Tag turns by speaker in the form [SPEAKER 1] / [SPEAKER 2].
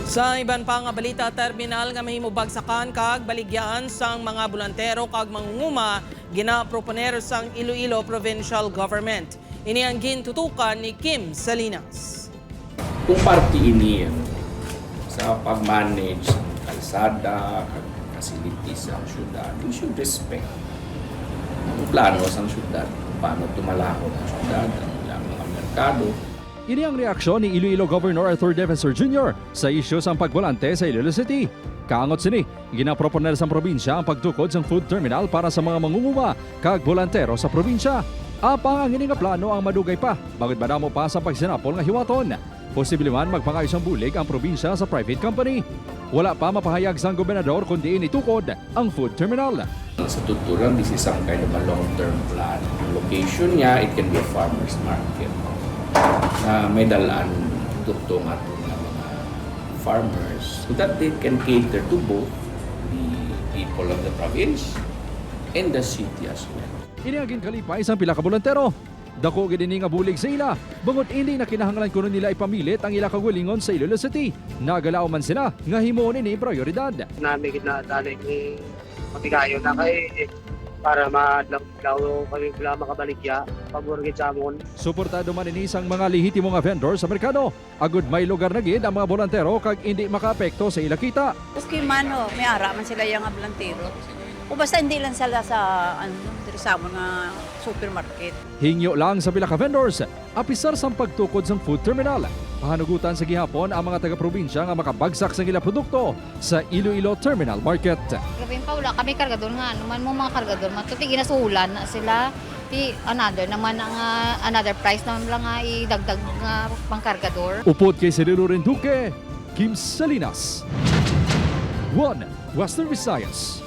[SPEAKER 1] Sa iban pa nga balita, terminal nga mahimubagsakan kag baligyan sang mga bulantero kag mangunguma ginaproponer sang Iloilo Provincial Government. Ini ang gintutukan ni Kim Salinas.
[SPEAKER 2] Kung parte ini sa pag-manage ng kalsada, facilities sa syudad, we should respect ang plano sa syudad, paano tumalakot ang syudad, ang ilang mga merkado.
[SPEAKER 3] Ini ang reaksyon ni Iloilo Governor Arthur Defensor Jr. sa isyu sa pagbolante sa Iloilo City. Kaangot sini, ginaproponer sa probinsya ang pagtukod sa food terminal para sa mga mangunguma kag bolantero sa probinsya. Apang ang ini nga plano ang madugay pa, bagod madamo pa sa pagsinapol nga hiwaton. Posible man magpangayos ang bulig ang probinsya sa private company. Wala pa mapahayag sa gobernador kundi initukod ang food terminal.
[SPEAKER 2] Sa tutulan, this is some kind of a long-term plan. Ang location niya, it can be a farmer's market na may dalaan tuktong ato ng mga farmers so that they can cater to both the people of the province and the city as well.
[SPEAKER 3] Iniagin kalipay isang pila ka bolantero. Dako gid ini nga bulig sa ila, bangod hindi na kinahanglan kuno nila ipamilit ang ila kagulingon sa Iloilo City. Nagalao man sila nga himuon ini prioridad.
[SPEAKER 4] Namin ginadali ni matigayo na kay para madlaw kami bila makabaligya pagurgit sa amon.
[SPEAKER 3] Suportado man ini sang mga lehitimo nga vendor sa merkado. Agud may lugar na gid ang mga bolantero kag hindi makaapekto sa ila kita.
[SPEAKER 5] Okay man ho, may ara man sila yung ablantero. O basta hindi lang sila sa sa mga supermarket.
[SPEAKER 3] Hingyo lang sa pila ka vendors, apisar sang pagtukod sang food terminal. Pahanugutan sa gihapon ang mga taga-probinsya nga makabagsak sa ilang produkto sa Iloilo Terminal Market.
[SPEAKER 6] Grabe pa wala kami kargador nga naman mo mga kargador matuti ginasuhulan na sila ti another naman ang another price naman lang nga idagdag nga pangkargador.
[SPEAKER 3] Upod kay Cirilo Renduque, Kim Salinas, 1 Western Visayas.